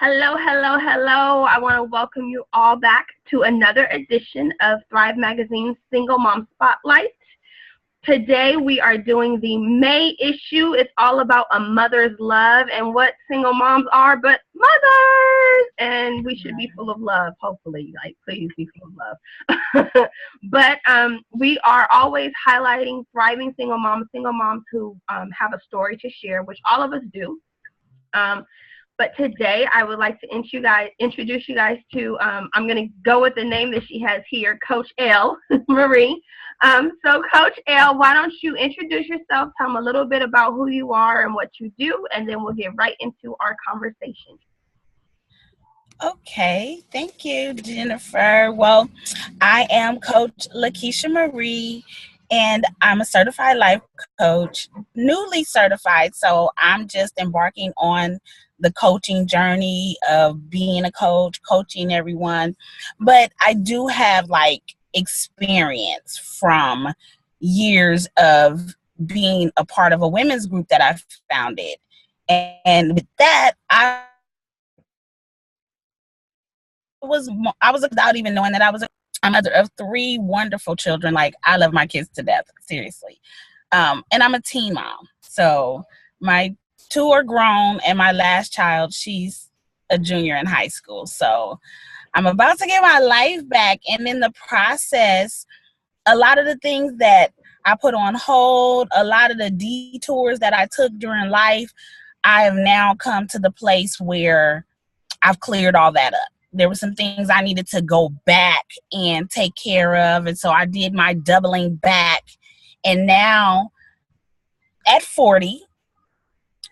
Hello, hello, hello. I want to welcome you all back to another edition of Thrive Magazine's Single Mom Spotlight. Today we are doing the May issue. It's all about a mother's love and what single moms are but mothers. And we should be full of love, hopefully. Like, please be full of love. But we are always highlighting thriving single moms who have a story to share, which all of us do. But today I would like to introduce you guys to, I'm going to go with the name that she has here, Coach L. Marie. So Coach L, why don't you introduce yourself, tell them a little bit about who you are and what you do, and then we'll get right into our conversation. Okay, thank you, Jennifer. Well, I am Coach LaKesha Marie, and I'm a certified life coach, newly certified, so I'm just embarking on the coaching journey of being a coach, coaching everyone. But I do have experience from years of being a part of a women's group that I founded. And with that, I was without even knowing that I was a mother of 3 wonderful children. Like, I love my kids to death, seriously. And I'm a teen mom. So my 2 are grown, and my last child, she's a junior in high school. So I'm about to get my life back. And in the process, a lot of the things that I put on hold, a lot of the detours that I took during life, I have now come to the place where I've cleared all that up. There were some things I needed to go back and take care of. And so I did my doubling back. And now at 40,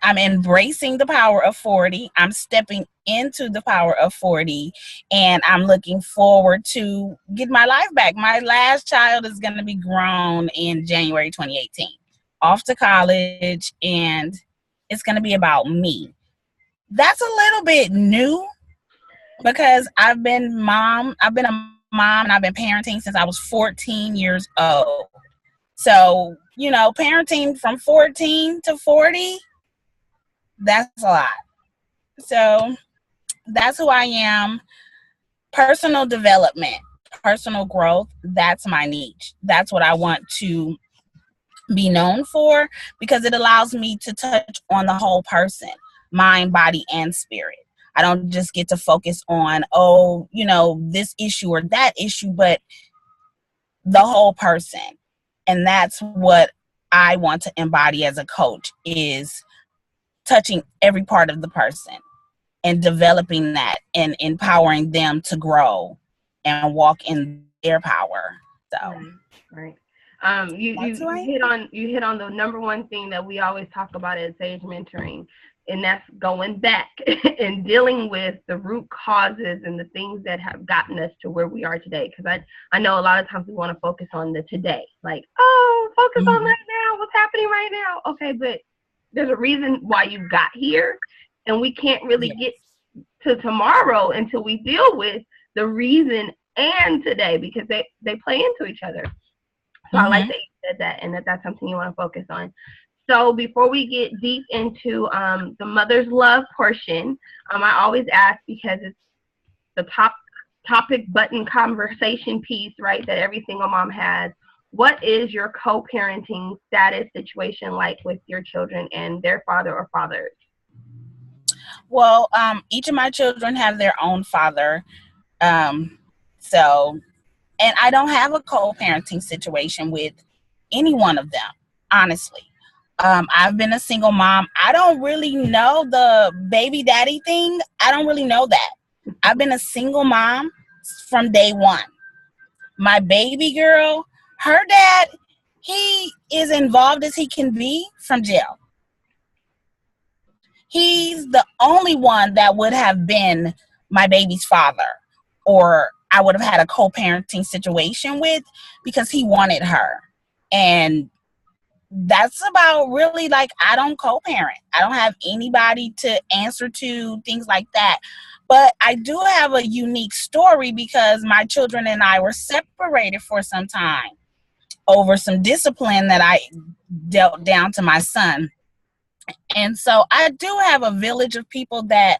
I'm embracing the power of 40. I'm stepping into the power of 40. And I'm looking forward to get my life back. My last child is going to be grown in January 2018. Off to college. And it's going to be about me. That's a little bit new, because I've been a mom, and I've been parenting since I was 14 years old. So, parenting from 14 to 40, that's a lot. So that's who I am. Personal development, personal growth, that's my niche. That's what I want to be known for, because it allows me to touch on the whole person, mind, body, and spirit. I don't just get to focus on, this issue or that issue, but the whole person. And that's what I want to embody as a coach, is touching every part of the person and developing that and empowering them to grow and walk in their power. So, right. You hit on the number one thing that we always talk about at Sage Mentoring. And that's going back and dealing with the root causes and the things that have gotten us to where we are today. Because I know a lot of times we want to focus on the today. Like, focus on right now. What's happening right now? Okay, but there's a reason why you got here. And we can't really get to tomorrow until we deal with the reason and today, because they play into each other. So I like that you said that, and that's something you want to focus on. So before we get deep into the mother's love portion, I always ask, because it's the topic button conversation piece, right, that every single mom has. What is your co-parenting status situation like with your children and their father or fathers? Well, each of my children have their own father. And I don't have a co-parenting situation with any one of them, honestly. I've been a single mom. I don't really know the baby daddy thing. I don't really know that. I've been a single mom from day one. My baby girl, her dad, he is involved as he can be from jail. He's the only one that would have been my baby's father, or I would have had a co-parenting situation with, because he wanted her. And that's about really, I don't co-parent. I don't have anybody to answer to, things like that. But I do have a unique story, because my children and I were separated for some time over some discipline that I dealt down to my son. And so I do have a village of people that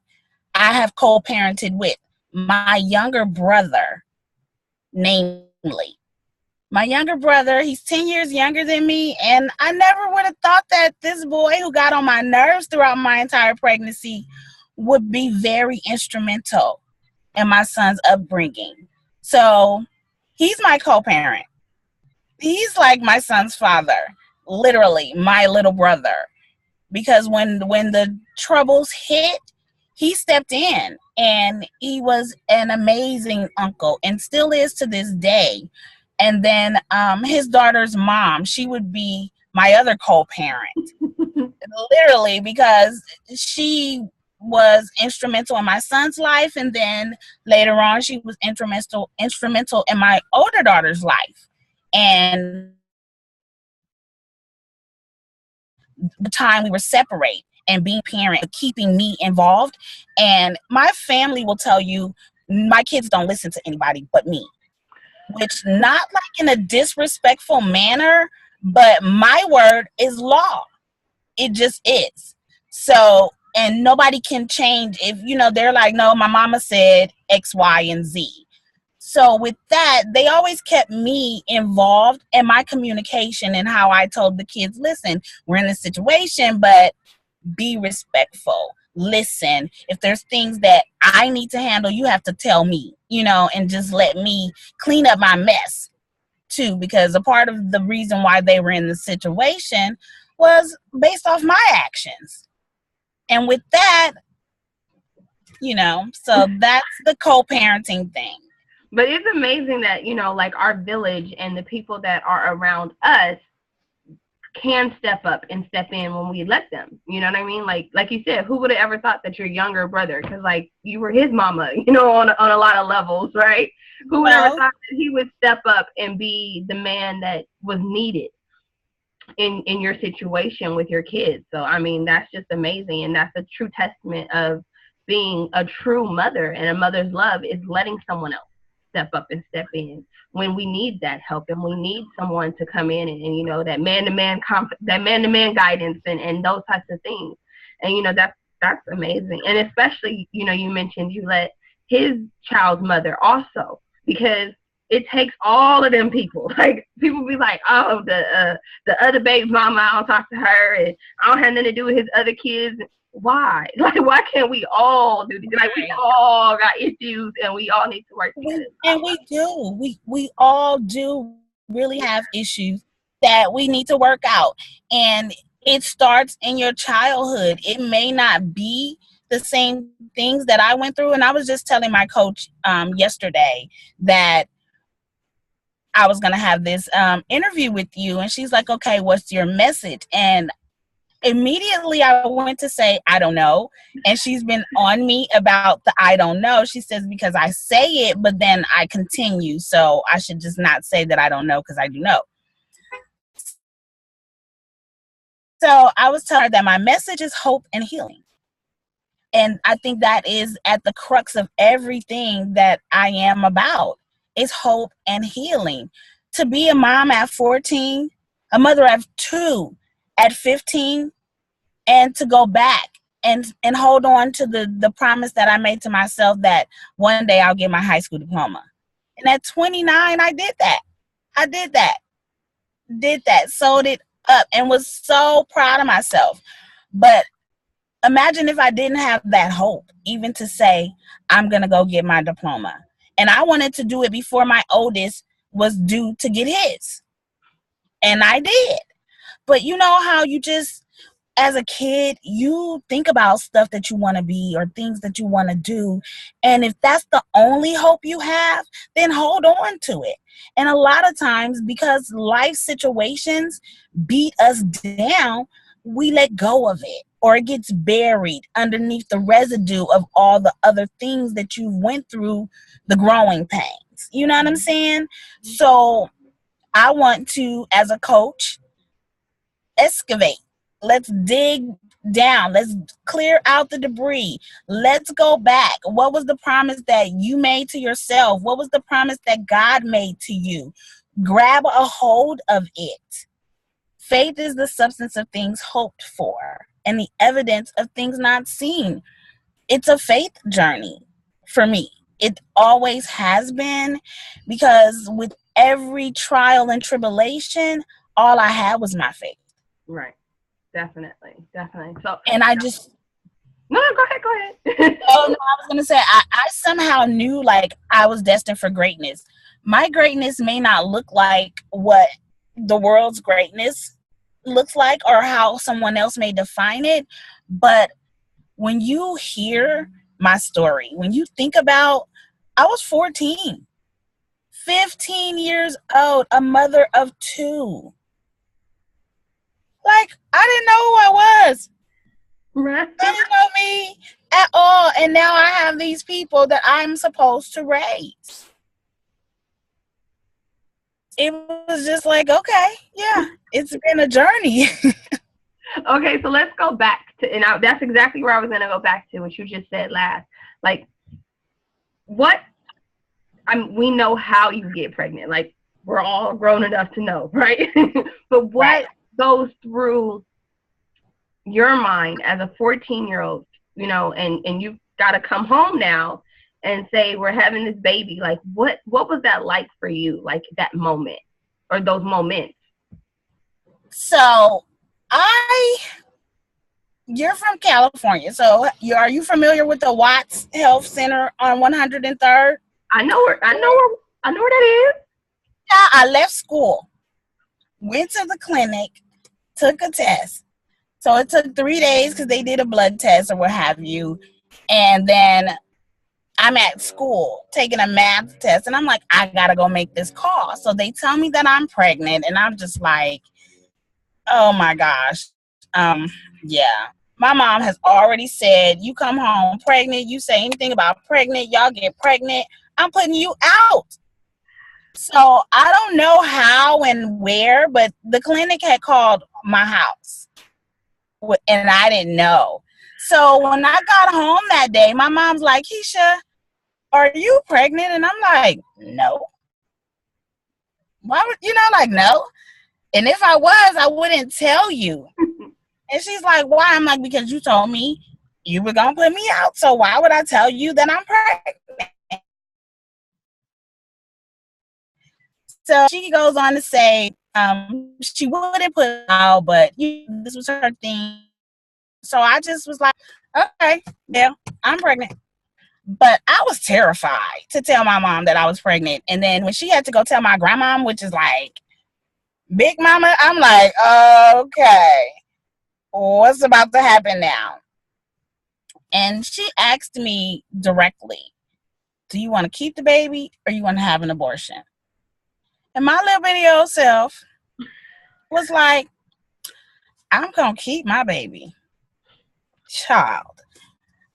I have co-parented with. My younger brother, namely. My younger brother, he's 10 years younger than me, and I never would have thought that this boy who got on my nerves throughout my entire pregnancy would be very instrumental in my son's upbringing. So he's my co-parent. He's like my son's father, literally my little brother. Because when the troubles hit, he stepped in, and he was an amazing uncle and still is to this day. And then his daughter's mom, she would be my other co-parent, literally, because she was instrumental in my son's life, and then later on she was instrumental in my older daughter's life. And the time we were separate and being parent, keeping me involved. And my family will tell you, my kids don't listen to anybody but me, which not like in a disrespectful manner, but my word is law. It just is. So, and nobody can change if, they're like, no, my mama said X, Y, and Z. So with that, they always kept me involved in my communication and how I told the kids, listen, we're in this situation, but be respectful. Listen, if there's things that I need to handle, you have to tell me, and just let me clean up my mess too, because a part of the reason why they were in the situation was based off my actions. And with that, so that's the co-parenting thing. But it's amazing that, like our village and the people that are around us can step up and step in when we let them. You know what I mean? Like you said, who would have ever thought that your younger brother, because like you were his mama, on a lot of levels, right? Who would ever thought that he would step up and be the man that was needed in your situation with your kids? So I mean, that's just amazing, and that's a true testament of being a true mother. And a mother's love is letting someone else step up and step in when we need that help, and we need someone to come in and that man-to-man guidance and those types of things. And that's amazing. And especially you mentioned you let his child's mother also, because it takes all of them people. Like, people be like, oh, the other babe's mama, I don't talk to her, and I don't have nothing to do with his other kids. Why? Like, why can't we all do this? Like, we all got issues, and we all need to work together. And we do. We all do really have issues that we need to work out. And it starts in your childhood. It may not be the same things that I went through. And I was just telling my coach yesterday that I was going to have this interview with you. And she's like, okay, what's your message? And immediately I went to say, I don't know. And she's been on me about the I don't know. She says, because I say it, but then I continue. So I should just not say that I don't know, because I do know. So I was telling her that my message is hope and healing. And I think that is at the crux of everything that I am about, is hope and healing. To be a mom at 14, a mother of 2 at 15, and to go back and hold on to the promise that I made to myself that one day I'll get my high school diploma. And at 29, I did that. Did that, sold it up, and was so proud of myself. But imagine if I didn't have that hope, even to say, I'm going to go get my diploma. And I wanted to do it before my oldest was due to get his. And I did. But you know how you just, as a kid, you think about stuff that you want to be or things that you want to do. And if that's the only hope you have, then hold on to it. And a lot of times, because life situations beat us down, we let go of it, or it gets buried underneath the residue of all the other things that you went through, the growing pains. You know what I'm saying? So I want to, as a coach, excavate. Let's dig down. Let's clear out the debris. Let's go back. What was the promise that you made to yourself? What was the promise that God made to you? Grab a hold of it. Faith is the substance of things hoped for and the evidence of things not seen. it's a faith journey for me. It always has been, because with every trial and tribulation, all I had was my faith. Right. Definitely. So, and I just no, go ahead. Oh no, I was gonna say I somehow knew like I was destined for greatness. My greatness may not look like what the world's greatness looks like or how someone else may define it, but when you hear my story, when you think about, I was 14, 15 years old, a mother of 2. Like, I didn't know who I was. Right. They didn't know me at all. And now I have these people that I'm supposed to raise. It was just like, okay, yeah, it's been a journey. Okay, so let's go back to, and that's exactly where I was going to go back to what you just said last. Like, we know how you get pregnant. Like, we're all grown enough to know, right? But what Right. goes through your mind as a 14-year-old, and you've got to come home now and say, we're having this baby. Like, what was that like for you? Like, that moment or those moments? So you're from California. So are you familiar with the Watts Health Center on 103rd? I know where that is. Yeah, I left school, went to the clinic, took a test. So it took 3 days because they did a blood test or what have you. And then I'm at school taking a math test, and I'm like, I gotta go make this call. So they tell me that I'm pregnant, and I'm just like, oh my gosh. Yeah. My mom has already said, you come home pregnant, you say anything about pregnant, y'all get pregnant, I'm putting you out. So I don't know how and where, but the clinic had called my house, and I didn't know. So when I got home that day, my mom's like, Kesha, are you pregnant? And I'm like, no. Why would, like, no. And if I was, I wouldn't tell you. And she's like, why? I'm like, because you told me you were going to put me out. So why would I tell you that I'm pregnant? So she goes on to say, she wouldn't put it out, but this was her thing. So I just was like, okay, yeah, I'm pregnant. But I was terrified to tell my mom that I was pregnant. And then when she had to go tell my grandma, which is like big mama, I'm like, okay, what's about to happen now? And she asked me directly, do you want to keep the baby or you want to have an abortion? And my little bitty old self was like, I'm going to keep my baby. Child.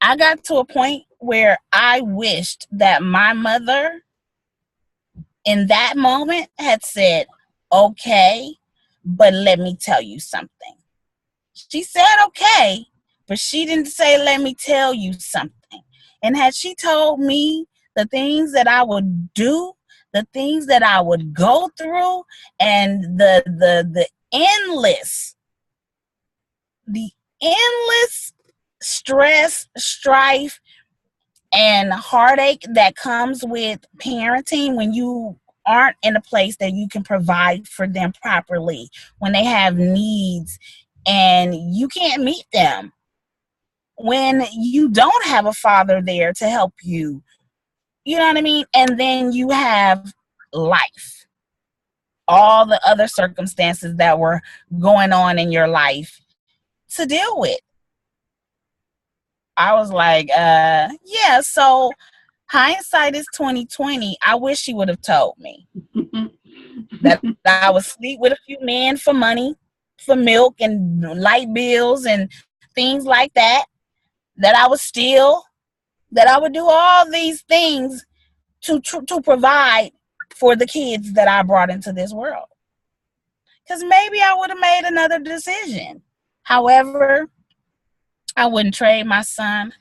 I got to a point where I wished that my mother in that moment had said, okay, but let me tell you something. She said, okay, but she didn't say, let me tell you something. And had she told me the things that I would do, the things that I would go through, and the endless stress, strife, and heartache that comes with parenting when you aren't in a place that you can provide for them properly, when they have needs and you can't meet them, when you don't have a father there to help you, you know what I mean? And then you have life, all the other circumstances that were going on in your life to deal with. I was like, yeah, so hindsight is 2020. I wish she would have told me that I would sleep with a few men for money, for milk and light bills and things like that, that I would steal, that I would do all these things to provide for the kids that I brought into this world. Because maybe I would have made another decision. However, I wouldn't trade my son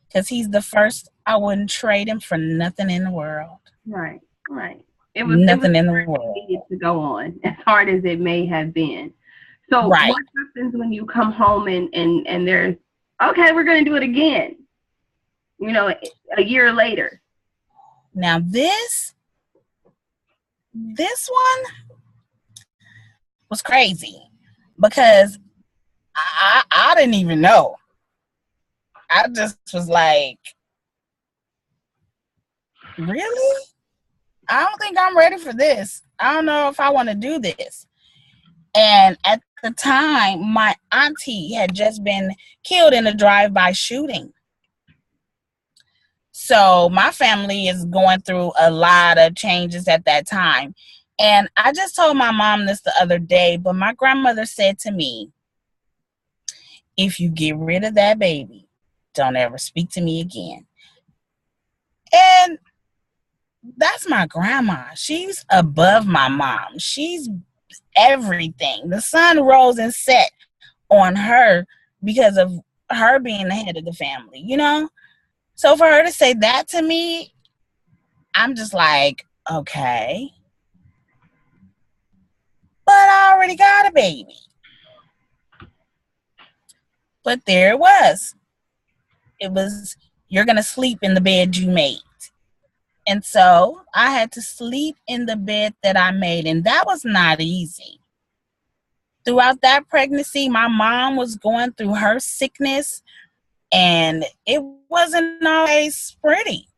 because he's the first. I wouldn't trade him for nothing in the world. Right. Nothing in the world. Needed to go on, as hard as it may have been. So right. What happens when you come home and there's, okay, we're going to do it again? a year later? Now this one was crazy because I didn't even know. I just was like, really? I don't think I'm ready for this. I don't know if I want to do this. And at the time, my auntie had just been killed in a drive-by shooting. So my family is going through a lot of changes at that time. And I just told my mom this the other day, but my grandmother said to me, if you get rid of that baby, don't ever speak to me again. And that's my grandma. She's above my mom. She's everything. The sun rose and set on her because of her being the head of the family, you know? So for her to say that to me, I'm just like, okay. But I already got a baby. But there it was. It was, you're going to sleep in the bed you made. And so I had to sleep in the bed that I made. And that was not easy. Throughout that pregnancy, my mom was going through her sickness. And it wasn't always pretty.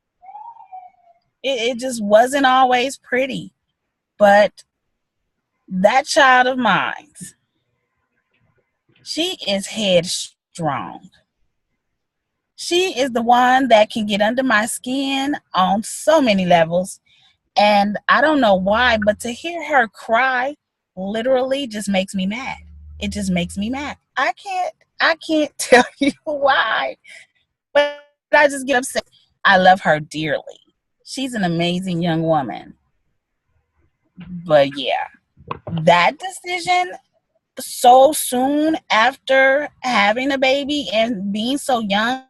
It just wasn't always pretty. But that child of mine, she is headstrong. She is the one that can get under my skin on so many levels. And I don't know why, but to hear her cry literally just makes me mad. It just makes me mad. I can't tell you why, but I just get upset. I love her dearly. She's an amazing young woman. But yeah, that decision so soon after having a baby and being so young,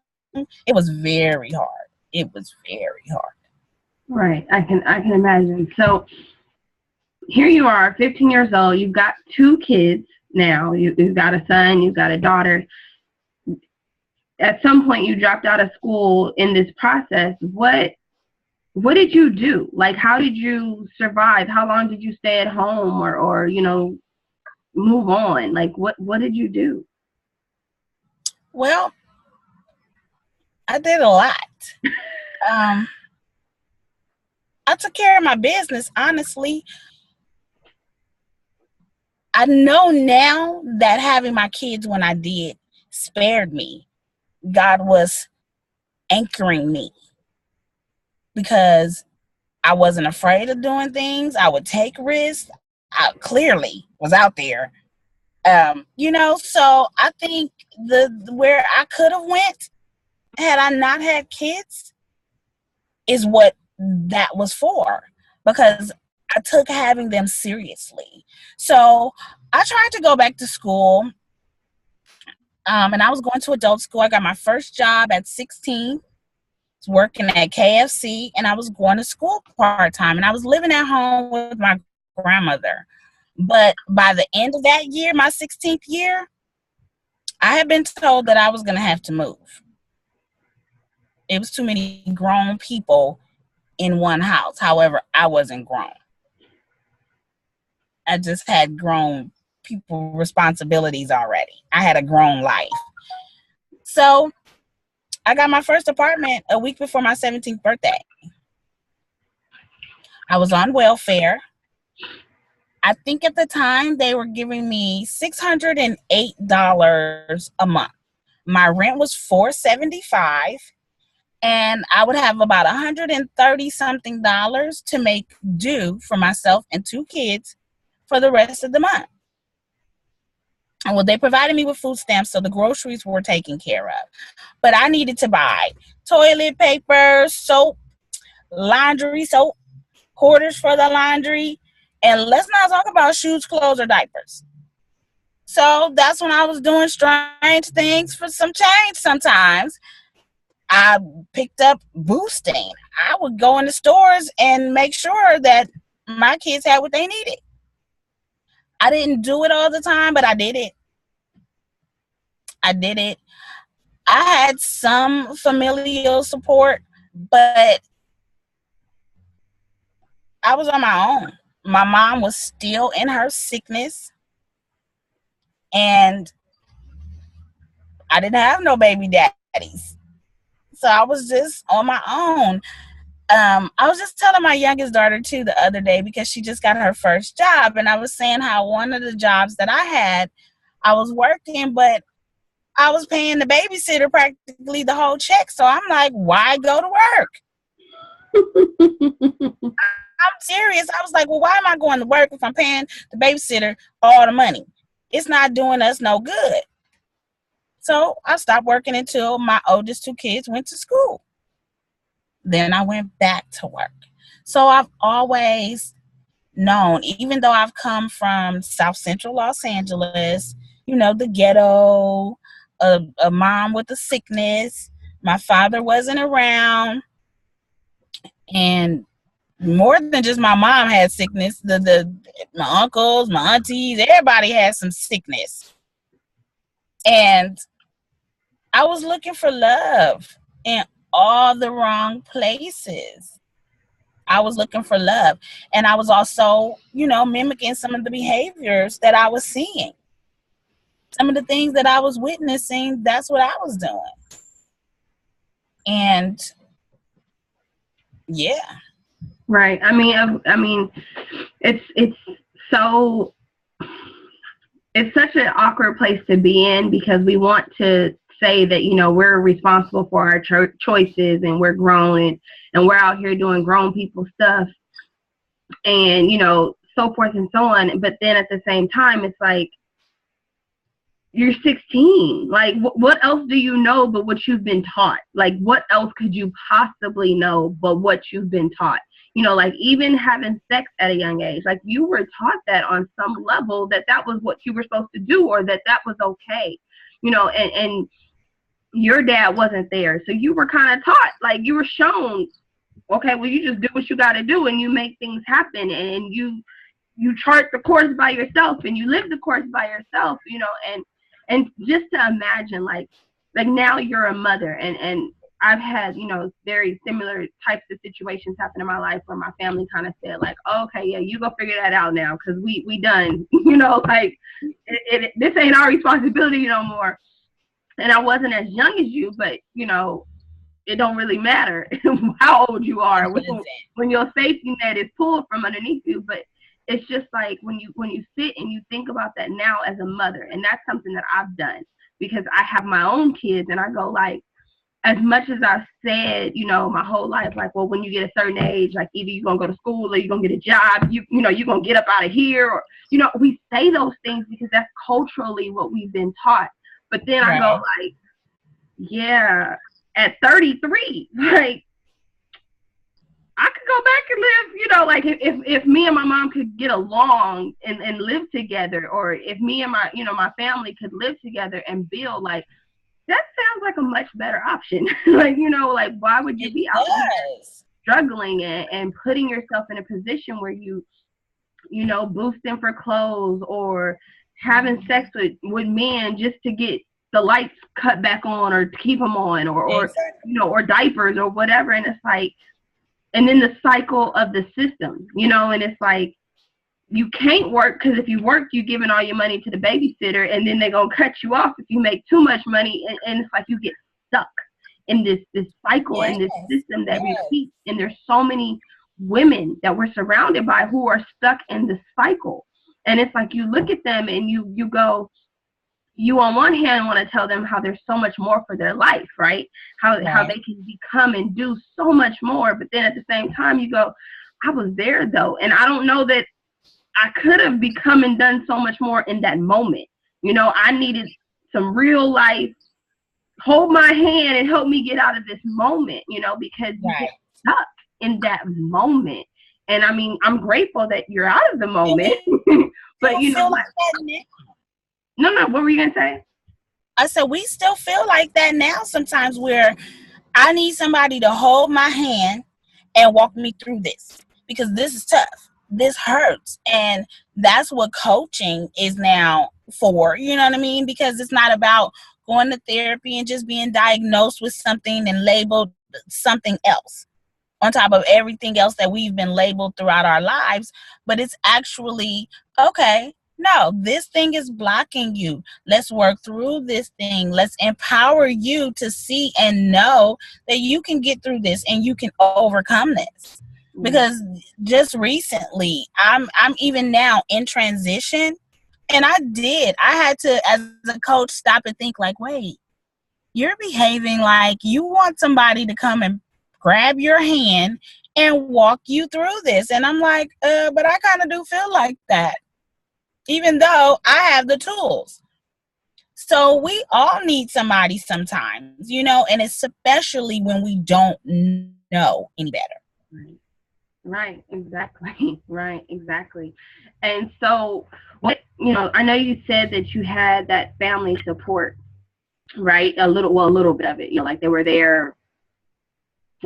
it was very hard. It was very hard. Right. I can imagine. So here you are, 15 years old. You've got 2 kids now. You've got a son. You've got a daughter. At some point, you dropped out of school in this process. What did you do? Like, how did you survive? How long did you stay at home, or move on? Like, what did you do? Well, I did a lot. Um, I took care of my business, honestly. I know now that having my kids when I did spared me. God was anchoring me because I wasn't afraid of doing things. I would take risks. I clearly was out there. So I think the where I could have went had I not had kids is what that was for, because I took having them seriously. So I tried to go back to school, and I was going to adult school. I got my first job at 16. I was working at KFC, and I was going to school part-time, and I was living at home with my grandmother. But by the end of that year, my 16th year, I had been told that I was going to have to move. It was too many grown people in one house. However, I wasn't grown. I just had grown people responsibilities already. I had a grown life. So I got my first apartment a week before my 17th birthday. I was on welfare. I think at the time they were giving me $608 a month. My rent was $475, and I would have about $130 something to make do for myself and 2 kids for the rest of the month. And well, they provided me with food stamps, so the groceries were taken care of. But I needed to buy toilet paper, soap, laundry soap, quarters for the laundry, and let's not talk about shoes, clothes, or diapers. So that's when I was doing strange things for some change sometimes. I picked up boosting. I would go in the stores and make sure that my kids had what they needed. I didn't do it all the time, but I did it. I had some familial support, but I was on my own. My mom was still in her sickness, and I didn't have no baby daddies. So I was just on my own. I was just telling my youngest daughter too the other day, because she just got her first job, and I was saying how one of the jobs that I had, I was working, but I was paying the babysitter practically the whole check. So I'm like, why go to work? I'm serious. I was like, well, why am I going to work if I'm paying the babysitter all the money? It's not doing us no good. So I stopped working until my oldest two kids went to school. Then I went back to work. So I've always known, even though I've come from South Central Los Angeles, the ghetto, a mom with a sickness, my father wasn't around, and more than just my mom had sickness, my uncles, my aunties, everybody had some sickness. And I was looking for love in all the wrong places. I was looking for love. And I was also, mimicking some of the behaviors that I was seeing. Some of the things that I was witnessing, that's what I was doing. And yeah. Right. I mean, it's so, it's such an awkward place to be in, because we want to say that, we're responsible for our choices, and we're grown, and we're out here doing grown people stuff, and, so forth and so on. But then at the same time, it's like, you're 16. Like, what else do you know but what you've been taught? Like, what else could you possibly know but what you've been taught? Like, even having sex at a young age, like, you were taught that on some level, that was what you were supposed to do, or that was okay, and your dad wasn't there. So you were kind of taught, like, you were shown, okay, well, you just do what you got to do, and you make things happen, and you chart the course by yourself, and you live the course by yourself, and just to imagine, like now you're a mother, and I've had, very similar types of situations happen in my life where my family kind of said, like, oh, okay, yeah, you go figure that out now, because we done, like, this ain't our responsibility no more. And I wasn't as young as you, but, it don't really matter how old you are when your safety net is pulled from underneath you. But it's just like, when you sit and you think about that now as a mother, and that's something that I've done, because I have my own kids, and I go, like, as much as I've said, my whole life, like, well, when you get a certain age, like, either you're going to go to school or you're going to get a job, you're going to get up out of here, or, we say those things because that's culturally what we've been taught. But then I go, like, yeah, at 33, like, I could go back and live, like, if me and my mom could get along and live together, or if me and my, my family could live together and build, like, that sounds like a much better option. Like, like, why would you be out there struggling and putting yourself in a position where you, boosting for clothes, or having sex with men just to get the lights cut back on, or to keep them on, or exactly. Or diapers or whatever. And it's like, and then the cycle of the system, and it's like, you can't work, because if you work, you're giving all your money to the babysitter, and then they're going to cut you off if you make too much money. And it's like, you get stuck in this cycle, and this system that repeats. And there's so many women that we're surrounded by who are stuck in this cycle. And it's like, you look at them and you go, you on one hand want to tell them how there's so much more for their life, right? How they can become and do so much more. But then at the same time, you go, I was there though. And I don't know that I could have become and done so much more in that moment. I needed some real life, hold my hand and help me get out of this moment, because you get stuck in that moment. And I mean, I'm grateful that you're out of the moment. But like, no, what were you going to say? I said, we still feel like that now sometimes, where I need somebody to hold my hand and walk me through this, because this is tough. This hurts. And that's what coaching is now for, you know what I mean? Because it's not about going to therapy and just being diagnosed with something and labeled something else on top of everything else that we've been labeled throughout our lives. But it's actually, okay, no, this thing is blocking you. Let's work through this thing. Let's empower you to see and know that you can get through this and you can overcome this. Because just recently, I'm even now in transition, and I had to, as a coach, stop and think like, wait, you're behaving like you want somebody to come and grab your hand and walk you through this. And I'm like, but I kind of do feel like that, even though I have the tools. So we all need somebody sometimes, and especially when we don't know any better. Right, exactly. Right, exactly. And so, I know you said that you had that family support, right? A little bit of it, like they were there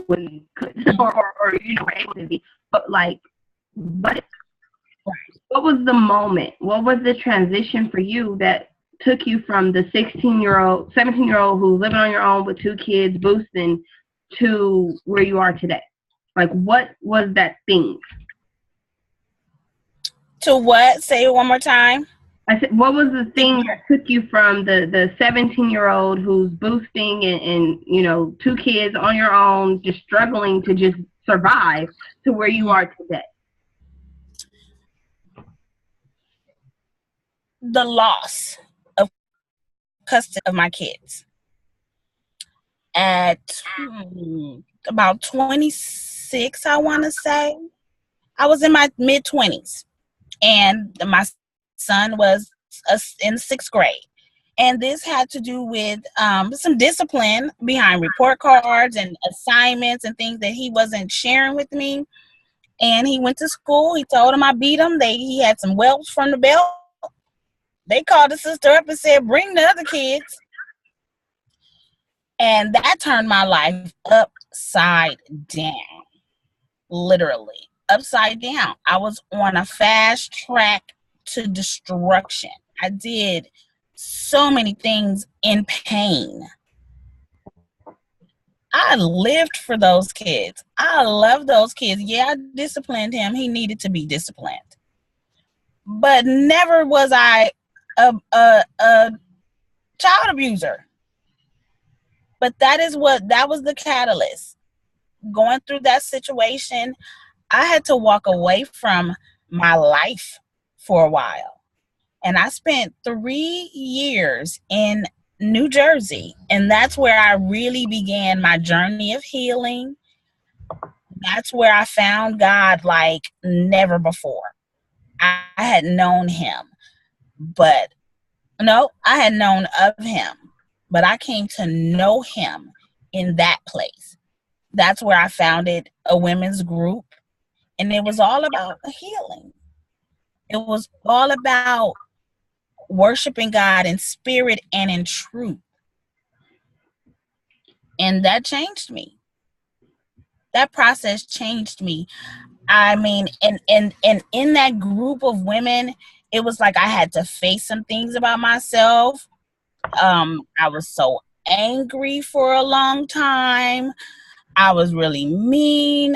when you could, or were able to be. But what was the moment? What was the transition for you that took you from the 17-year-old who's living on your own with 2 kids, boosting, to where you are today? Like, what was that thing? To what? Say it one more time. I said, what was the thing that took you from the 17-year-old who's boosting and 2 kids on your own, just struggling to just survive, to where you are today? The loss of custody of my kids. At about 26, I want to say. I was in my mid-20s, and my son was in 6th grade. And this had to do with some discipline behind report cards and assignments and things that he wasn't sharing with me. And he went to school. He told him I beat him. He had some welts from the belt. They called the sister up and said, bring the other kids. And that turned my life upside down. Literally, upside down. I was on a fast track to destruction. I did so many things in pain. I lived for those kids. I love those kids. Yeah, I disciplined him. He needed to be disciplined. But never was I a child abuser. But that was the catalyst. Going through that situation, I had to walk away from my life for a while. And I spent 3 years in New Jersey. And that's where I really began my journey of healing. That's where I found God like never before. I had known him, but no, I had known of him, but I came to know him in that place. That's where I founded a women's group, and it was all about healing. It was all about worshiping God in spirit and in truth. And that changed me. That process changed me. I mean, and in that group of women, it was like I had to face some things about myself. I was so angry for a long time. I was really mean.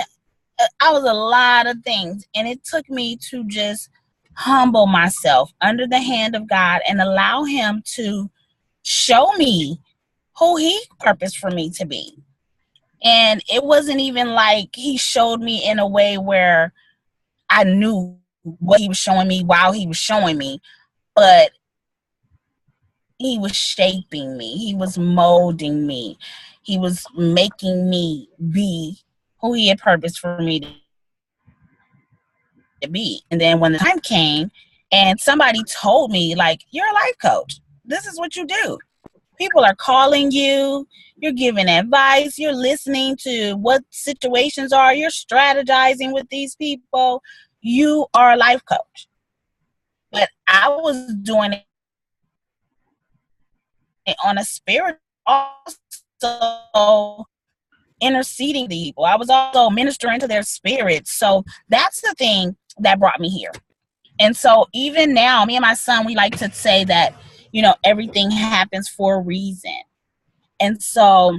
I was a lot of things. And it took me to just humble myself under the hand of God and allow him to show me who he purposed for me to be. And it wasn't even like he showed me in a way where I knew what he was showing me while he was showing me, but he was shaping me. He was molding me. He was making me be who he had purposed for me to be. And then when the time came and somebody told me, like, you're a life coach. This is what you do. People are calling you. You're giving advice. You're listening to what situations are. You're strategizing with these people. You are a life coach. But I was doing it on a spiritual, also interceding the people. I was also ministering to their spirits. So that's the thing that brought me here. And so even now, me and my son, we like to say that everything happens for a reason. And so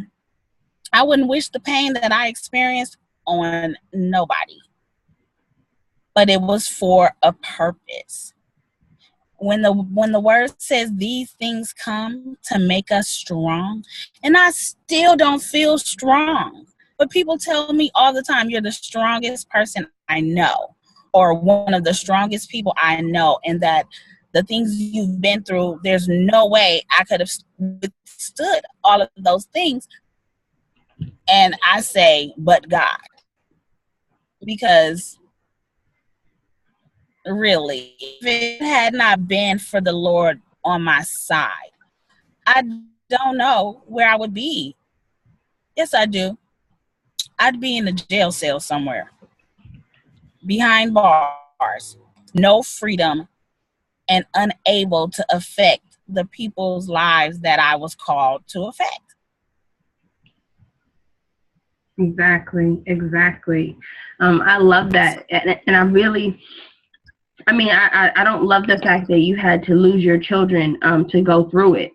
I wouldn't wish the pain that I experienced on nobody, but it was for a purpose. When the word says these things come to make us strong, and I still don't feel strong, but people tell me all the time, you're the strongest person I know, or one of the strongest people I know, and that the things you've been through, there's no way I could have withstood all of those things. And I say, but God, because really, if it had not been for the Lord on my side, I don't know where I would be. Yes, I do. I'd be in a jail cell somewhere, behind bars, no freedom, and unable to affect the people's lives that I was called to affect. Exactly. I love that. And I don't love the fact that you had to lose your children to go through it.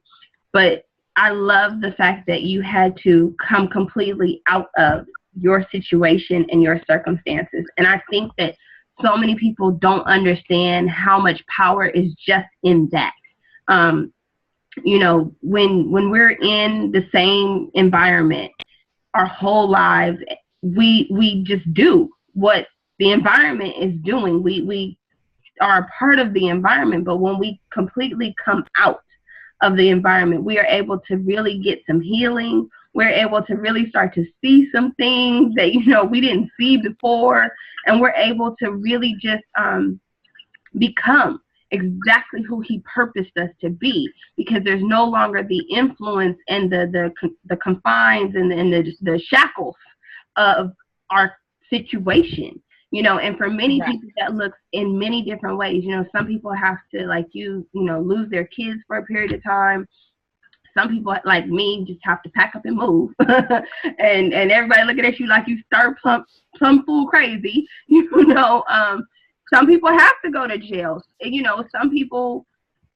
But I love the fact that you had to come completely out of your situation and your circumstances. And I think that so many people don't understand how much power is just in that. When we're in the same environment our whole lives, we just do what the environment is doing. We are a part of the environment, but when we completely come out of the environment, we are able to really get some healing. We're able to really start to see some things that we didn't see before, and we're able to really just become exactly who he purposed us to be, because there's no longer the influence and the confines and the shackles of our situation. And for many people that looks in many different ways. Some people have to, like lose their kids for a period of time. Some people like me just have to pack up and move, and everybody looking at you like you start plumb fool crazy. Some people have to go to jail. Some people,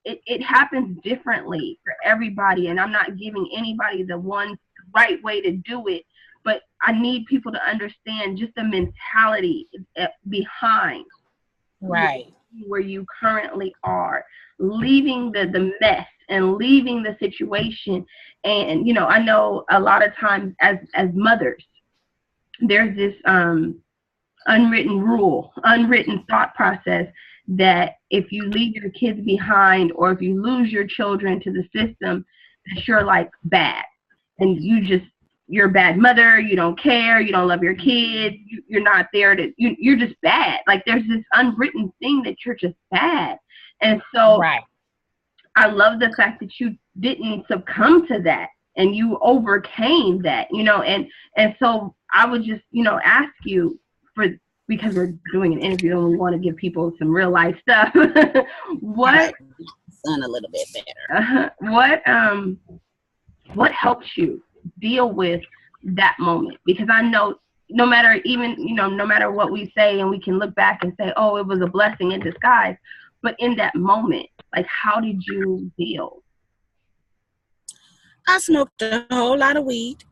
it happens differently for everybody, and I'm not giving anybody the one right way to do it, but I need people to understand just the mentality behind where you currently are, leaving the mess and leaving the situation. And I know a lot of times as mothers, there's this unwritten rule, unwritten thought process that if you leave your kids behind, or if you lose your children to the system, that you're like bad, and you're a bad mother. You don't care. You don't love your kids. You're not there you're just bad. Like there's this unwritten thing that you're just bad. And so I love the fact that you didn't succumb to that, and you overcame that, and so I would just, ask you, because we're doing an interview and we want to give people some real life stuff. What sound a little bit better. What helps you deal with that moment? Because I know no matter what we say, and we can look back and say, oh, it was a blessing in disguise, but in that moment, like, how did you deal? I smoked a whole lot of weed.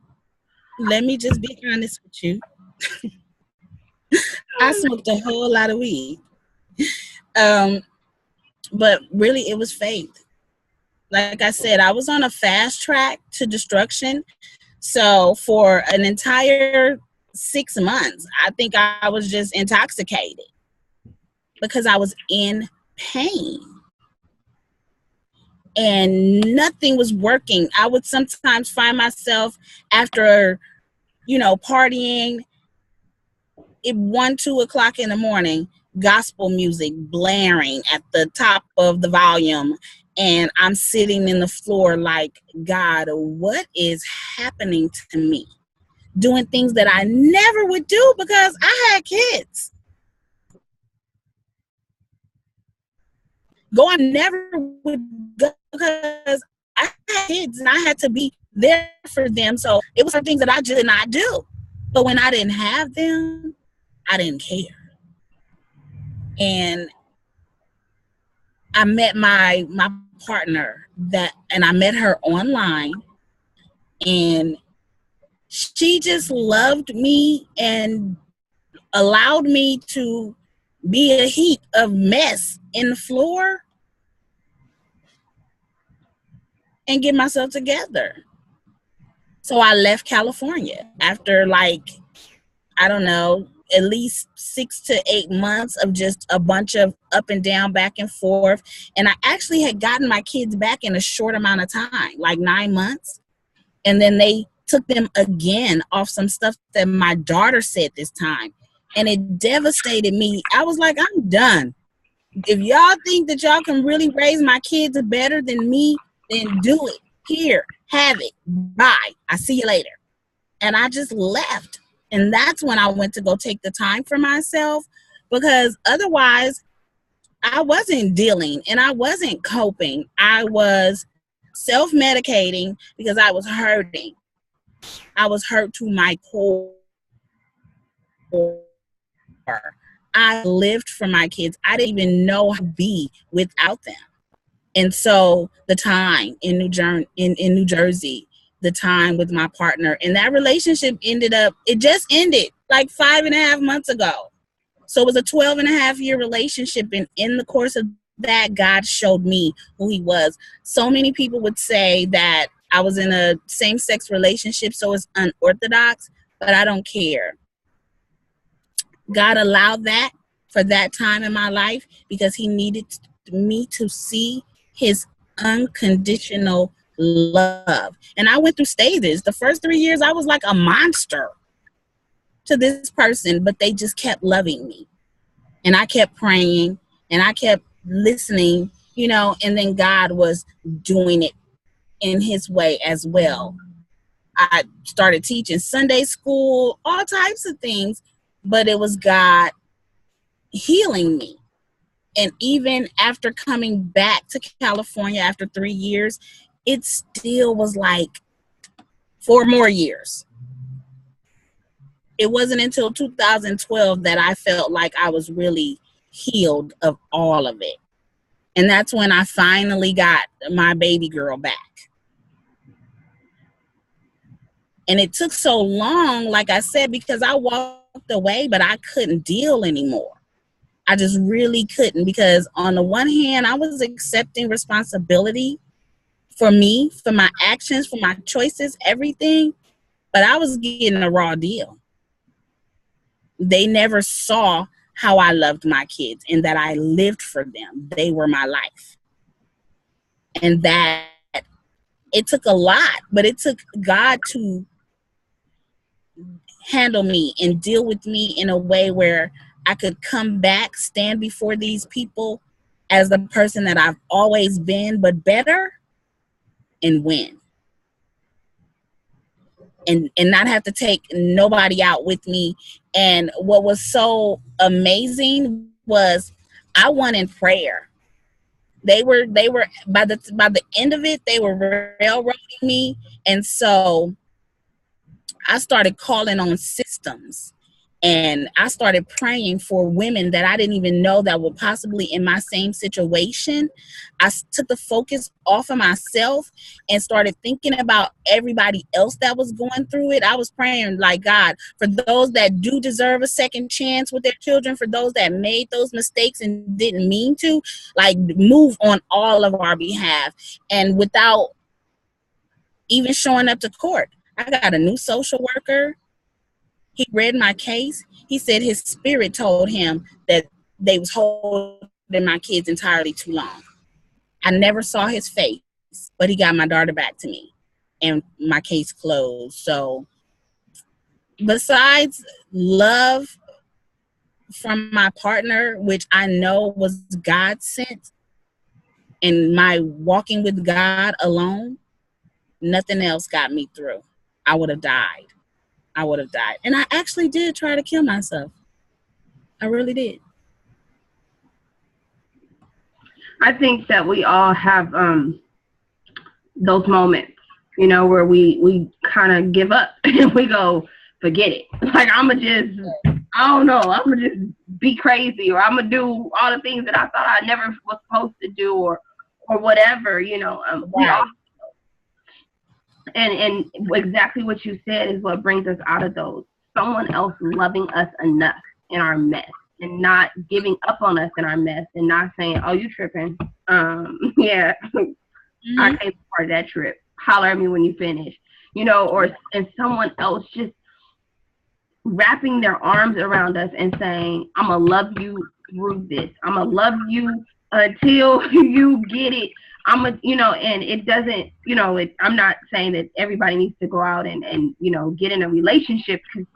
Let me just be honest with you. I smoked a whole lot of weed. But really it was faith. Like I said, I was on a fast track to destruction. So for an entire 6 months, I think I was just intoxicated because I was in pain. And nothing was working. I would sometimes find myself after, partying at 1, 2 o'clock in the morning, gospel music blaring at the top of the volume. And I'm sitting in the floor like, God, what is happening to me? Doing things that I never would do because I had kids. I never would go because I had kids and I had to be there for them. So it was some things that I just did not do. But when I didn't have them, I didn't care. And I met my partner and I met her online, and she just loved me and allowed me to be a heap of mess in the floor and get myself together. So I left California after, like, I don't know, at least 6 to 8 months of just a bunch of up and down, back and forth. And I actually had gotten my kids back in a short amount of time, like 9 months. And then they took them again off some stuff that my daughter said this time. And it devastated me. I was like, I'm done. If y'all think that y'all can really raise my kids better than me, then do it. Here, have it. Bye. I see you later. And I just left. And that's when I went to go take the time for myself, because otherwise I wasn't dealing and I wasn't coping. I was self-medicating because I was hurting. I was hurt to my core. I lived for my kids. I didn't even know how to be without them. And so the time in New Jersey, the time with my partner, and that relationship it just ended like 5.5 months ago. So it was a 12.5 year relationship. And in the course of that, God showed me who he was. So many people would say that I was in a same-sex relationship, so it's unorthodox, but I don't care. God allowed that for that time in my life because he needed me to see his unconditional love. And I went through stages. The first 3 years, I was like a monster to this person, but they just kept loving me. And I kept praying and I kept listening, and then God was doing it in his way as well. I started teaching Sunday school, all types of things, but it was God healing me. And even after coming back to California after 3 years, it still was like 4 more years. It wasn't until 2012 that I felt like I was really healed of all of it. And that's when I finally got my baby girl back. And it took so long, like I said, because I walked away, but I couldn't deal anymore. I just really couldn't, because on the one hand, I was accepting responsibility for me, for my actions, for my choices, everything, but I was getting a raw deal. They never saw how I loved my kids and that I lived for them. They were my life. And that it took a lot, but it took God to handle me and deal with me in a way where I could come back, stand before these people as the person that I've always been, but better, and win. And not have to take nobody out with me. And what was so amazing was I won in prayer. They were by the end of it, they were railroading me. And so I started calling on systems, and I started praying for women that I didn't even know that were possibly in my same situation. I took the focus off of myself and started thinking about everybody else that was going through it. I was praying like, God, for those that do deserve a second chance with their children, for those that made those mistakes and didn't mean to, like, move on all of our behalf. And without even showing up to court, I got a new social worker. He read my case. He said his spirit told him that they was holding my kids entirely too long. I never saw his face, but he got my daughter back to me and my case closed. So besides love from my partner, which I know was God sent, and my walking with God alone, nothing else got me through. I would have died. And I actually did try to kill myself. I really did. I think that we all have those moments, where we kind of give up and we go, forget it. Like, I don't know, I'm going to just be crazy, or I'm going to do all the things that I thought I never was supposed to do, or whatever, we all, Right. and exactly what you said is what brings us out of those. Someone else loving us enough in our mess and not giving up on us in our mess and not saying, oh, you tripping. Yeah, I Mm-hmm. came part of that trip. Holler at me when you finish, and someone else just wrapping their arms around us and saying, I'm going to love you through this. I'm going to love you until you get it. And it doesn't, I'm not saying that everybody needs to go out and get in a relationship, because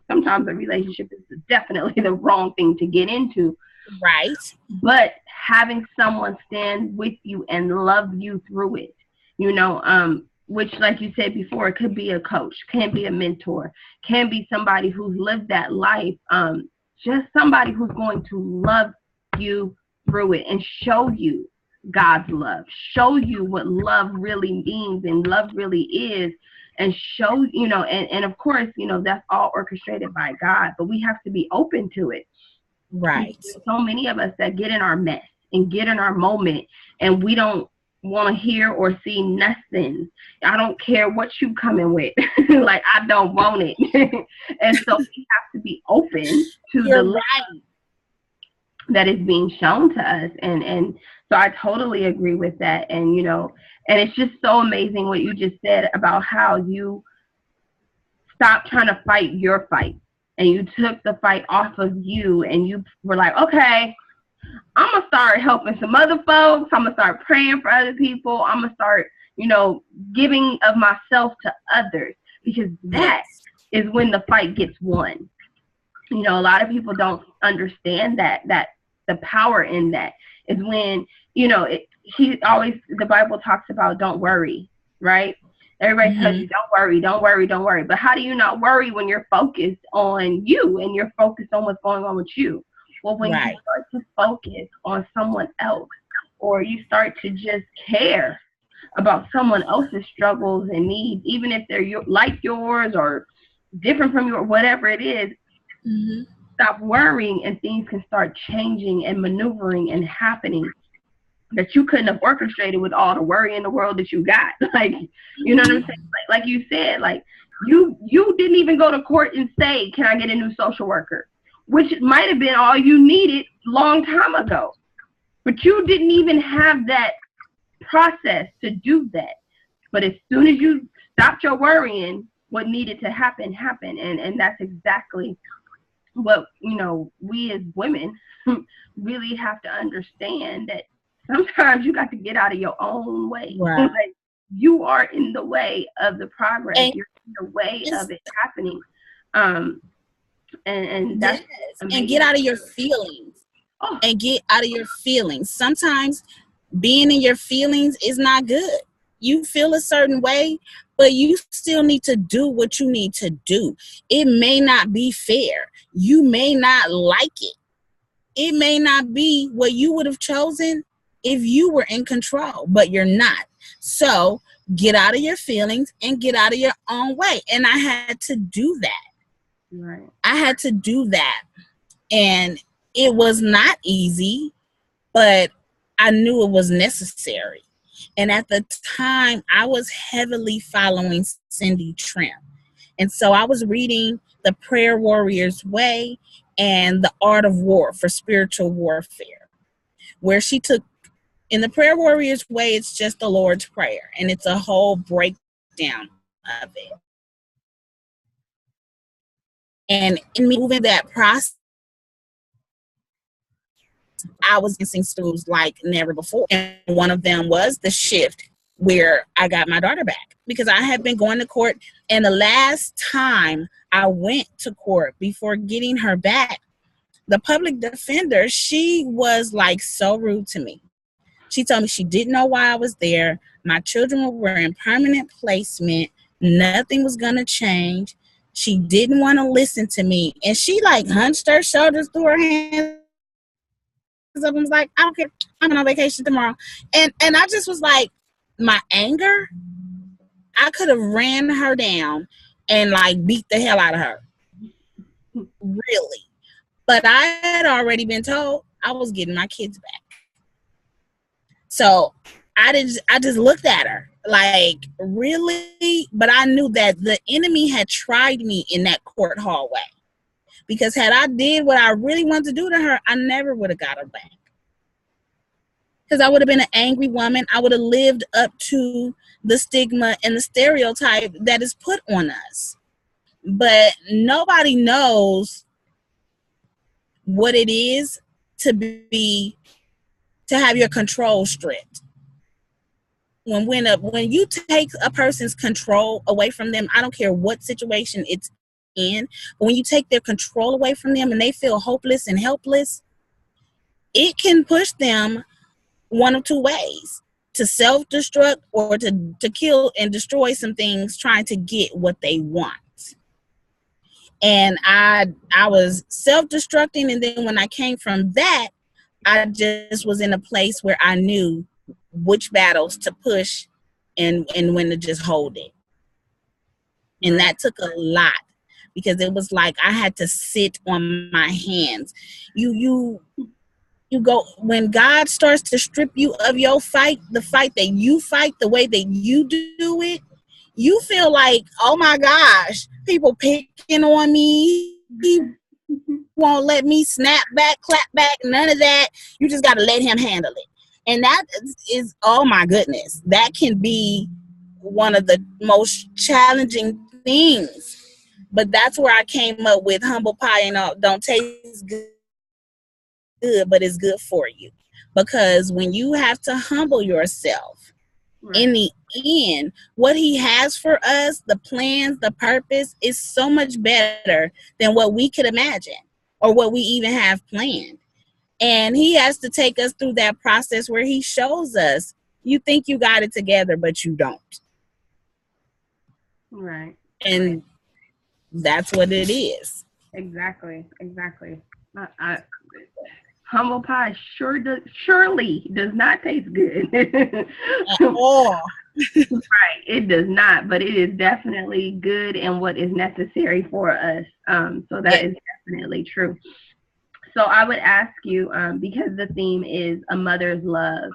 sometimes a relationship is definitely the wrong thing to get into. Right. But having someone stand with you and love you through it, which, like you said before, it could be a coach, can be a mentor, can be somebody who's lived that life, just somebody who's going to love you through it and show you God's love, show you what love really means and love really is, and show, and of course, that's all orchestrated by God, but we have to be open to it. Right. There's so many of us that get in our mess and get in our moment, and we don't want to hear or see nothing. I don't care what you coming with. Like, I don't want it. And so we have to be open to You're the love right. that is being shown to us. And so I totally agree with that. And, and it's just so amazing what you just said about how you stopped trying to fight your fight, and you took the fight off of you, and you were like, okay, I'm going to start helping some other folks. I'm going to start praying for other people. I'm going to start, giving of myself to others, because that is when the fight gets won. A lot of people don't understand that the power in that is when, the Bible talks about don't worry, right? Everybody tells you, don't worry, don't worry, don't worry. But how do you not worry when you're focused on you and you're focused on what's going on with you? Well, when you start to focus on someone else, or you start to just care about someone else's struggles and needs, even if they're like yours or different from yours, whatever it is, stop worrying, and things can start changing and maneuvering and happening that you couldn't have orchestrated with all the worry in the world that you got. Like, you know what I'm saying? Like you said, like you didn't even go to court and say, can I get a new social worker? Which might have been all you needed long time ago. But you didn't even have that process to do that. But as soon as you stopped your worrying, what needed to happen happened. And that's exactly what, we as women really have to understand, that sometimes you got to get out of your own way. Right. Like, you are in the way of the progress. You're in the way of it happening. And that's amazing. And get out of your feelings. Oh. And get out of your feelings. Sometimes being in your feelings is not good. You feel a certain way, but you still need to do what you need to do. It may not be fair. You may not like it. It may not be what you would have chosen if you were in control, but you're not. So get out of your feelings and get out of your own way. And I had to do that. Right. I had to do that. And it was not easy, but I knew it was necessary. And at the time, I was heavily following Cindy Trim. And so I was reading The Prayer Warrior's Way and The Art of War for Spiritual Warfare, where she took, in The Prayer Warrior's Way, it's just the Lord's Prayer, and it's a whole breakdown of it. And in moving that process, I was missing stools like never before. And one of them was the shift where I got my daughter back, because I had been going to court. And the last time I went to court before getting her back, the public defender, she was like so rude to me. She told me she didn't know why I was there. My children were in permanent placement. Nothing was going to change. She didn't want to listen to me. And she like hunched her shoulders, threw her hands up, and was like, I don't care. I'm on vacation tomorrow. And I just was like, my anger, I could have ran her down and like beat the hell out of her. Really. But I had already been told I was getting my kids back. So I just looked at her like, really? But I knew that the enemy had tried me in that court hallway, because had I did what I really wanted to do to her, I never would have got her back. Because I would have been an angry woman. I would have lived up to the stigma and the stereotype that is put on us. But nobody knows what it is to have your control stripped. When you take a person's control away from them, I don't care what situation it's in, but when you take their control away from them and they feel hopeless and helpless, it can push them one of two ways: to self-destruct, or to kill and destroy some things trying to get what they want. And I was self-destructing, and then when I came from that, I just was in a place where I knew which battles to push and when to just hold it. And that took a lot, because it was like I had to sit on my hands. You go, when God starts to strip you of your fight, the fight that you fight, the way that you do it, you feel like, oh my gosh, people picking on me. He won't let me snap back, clap back, none of that. You just got to let him handle it. And that is, oh my goodness, that can be one of the most challenging things. But that's where I came up with humble pie and don't taste good, but it's good for you. Because when you have to humble yourself, in the end, what he has for us, the plans, the purpose, is so much better than what we could imagine or what we even have planned. And he has to take us through that process where he shows us, you think you got it together, but you don't. Right. And that's what it is. Exactly. Humble pie surely does not taste good. At all. Right, it does not, but it is definitely good and what is necessary for us. So that is definitely true. So I would ask you, because the theme is a mother's love,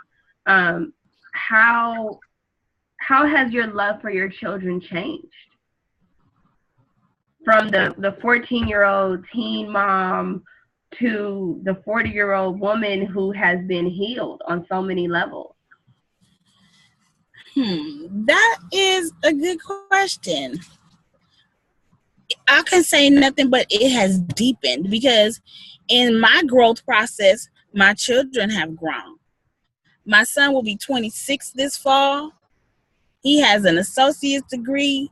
how has your love for your children changed? From the 14-year-old teen mom to the 40-year-old woman who has been healed on so many levels? That is a good question. I can say nothing but it has deepened, because in my growth process, my children have grown. My son will be 26 this fall. He has an associate's degree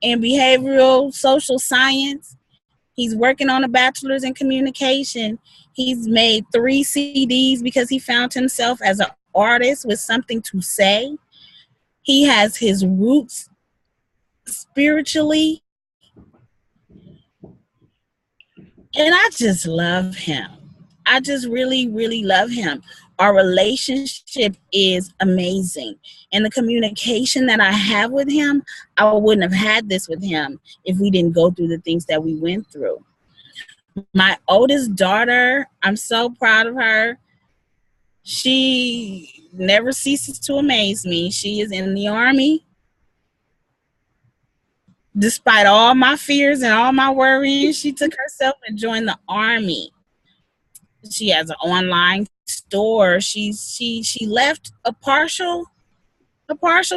in behavioral social science. He's working on a bachelor's in communication. He's made 3 CDs because he found himself as an artist with something to say. He has his roots spiritually. And I just love him. I just really, really love him. Our relationship is amazing. And the communication that I have with him, I wouldn't have had this with him if we didn't go through the things that we went through. My oldest daughter, I'm so proud of her. She never ceases to amaze me. She is in the Army. Despite all my fears and all my worrying, she took herself and joined the Army. She has an online store. She left a partial,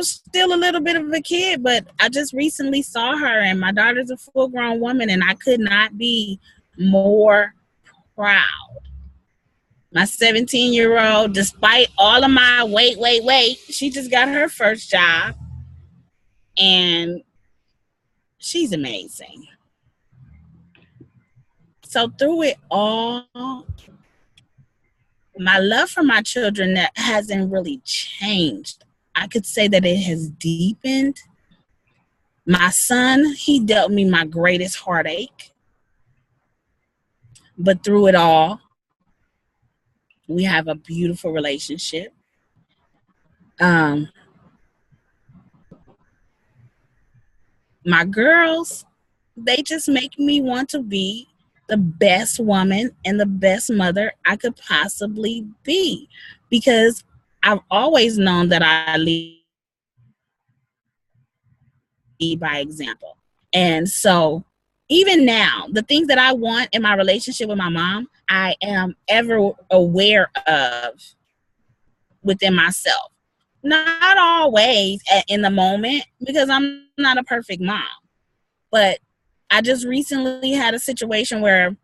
still a little bit of a kid, but I just recently saw her, and my daughter's a full-grown woman, and I could not be more proud. My 17-year-old, despite all of my wait, she just got her first job, and she's amazing. So through it all, my love for my children, that hasn't really changed. I could say that it has deepened. My son, he dealt me my greatest heartache. But through it all, we have a beautiful relationship. My girls, they just make me want to be the best woman and the best mother I could possibly be. Because I've always known that I lead by example. And so even now, the things that I want in my relationship with my mom, I am ever aware of within myself. Not always in the moment, because I'm not a perfect mom. But I just recently had a situation where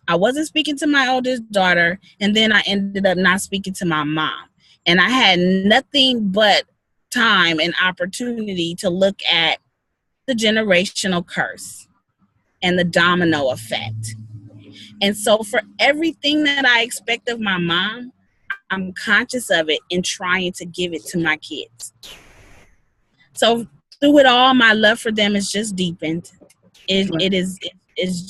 I wasn't speaking to my oldest daughter, and then I ended up not speaking to my mom. And I had nothing but time and opportunity to look at the generational curse and the domino effect. And so for everything that I expect of my mom, I'm conscious of it and trying to give it to my kids. So through it all, my love for them is just deepened. It's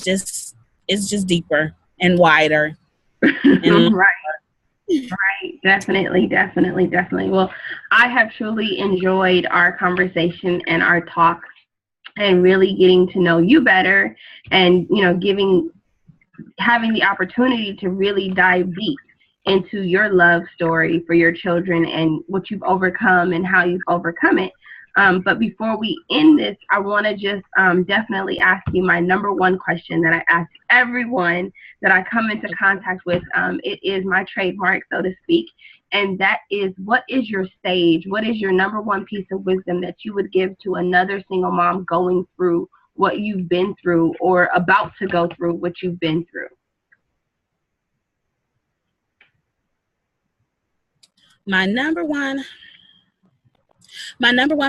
just deeper and wider. And Right. Right. Definitely, definitely, definitely. Well, I have truly enjoyed our conversation and our talk, and really getting to know you better, and, having the opportunity to really dive deep into your love story for your children and what you've overcome and how you've overcome it. But before we end this, I want to just definitely ask you my number one question that I ask everyone that I come into contact with. It is my trademark, so to speak. And that is, what is your sage? What is your number one piece of wisdom that you would give to another single mom going through what you've been through, or about to go through what you've been through? My number one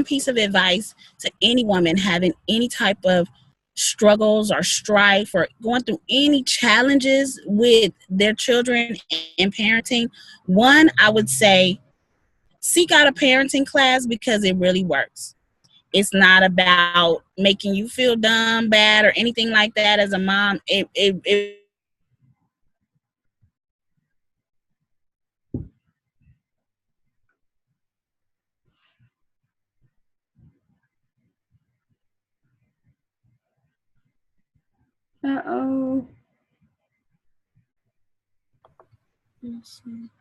piece of advice to any woman having any type of struggles or strife or going through any challenges with their children and parenting, one, I would say seek out a parenting class, because it really works. It's not about making you feel dumb, bad, or anything like that as a mom. It really works. And so for any woman having any type of struggles or strife or going through any challenges with their children and parenting, one, I would say Uh-oh. Let's see.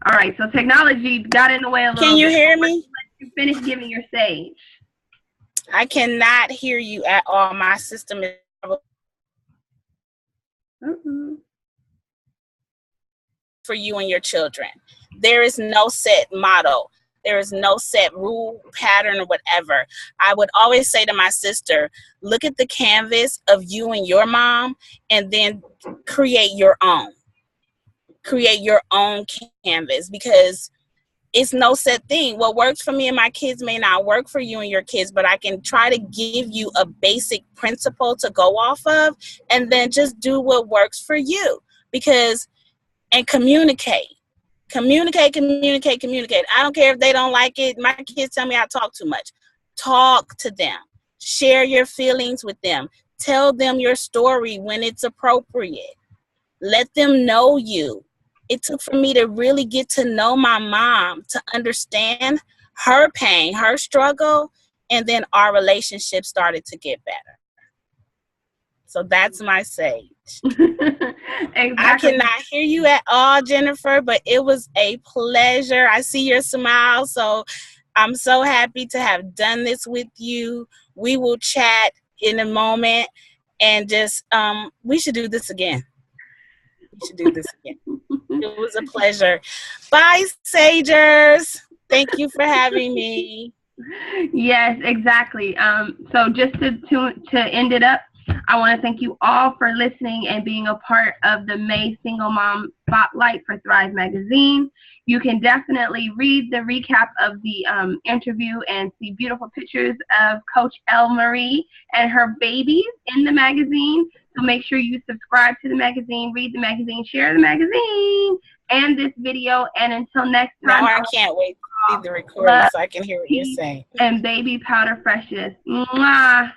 All right, so technology got in the way a Can little you bit. hear Let me? you finish giving your sage. I cannot hear you at all. My system is Mm-mm. for you and your children. There is no set motto. There is no set rule, pattern, or whatever. I would always say to my sister, look at the canvas of you and your mom, and then create your own. Create your own canvas, because it's no set thing. What works for me and my kids may not work for you and your kids, but I can try to give you a basic principle to go off of, and then just do what works for you. And communicate. Communicate. I don't care if they don't like it. My kids tell me I talk too much. Talk to them. Share your feelings with them. Tell them your story when it's appropriate. Let them know you. It took for me to really get to know my mom, to understand her pain, her struggle, and then our relationship started to get better. So that's my sage. Exactly. I cannot hear you at all, Jennifer, but it was a pleasure. I see your smile, so I'm so happy to have done this with you. We will chat in a moment, and just we should do this again. It was a pleasure. Bye, Sagers. Thank you for having me. Yes, exactly. So just to end it up, I want to thank you all for listening and being a part of the May Single Mom Spotlight for Thrive Magazine. You can definitely read the recap of the interview and see beautiful pictures of Coach Marie and her babies in the magazine. So make sure you subscribe to the magazine, read the magazine, share the magazine, and this video. And until next time. Now I can't wait to see the recording so I can hear what you're saying. And baby powder freshness. Mwah.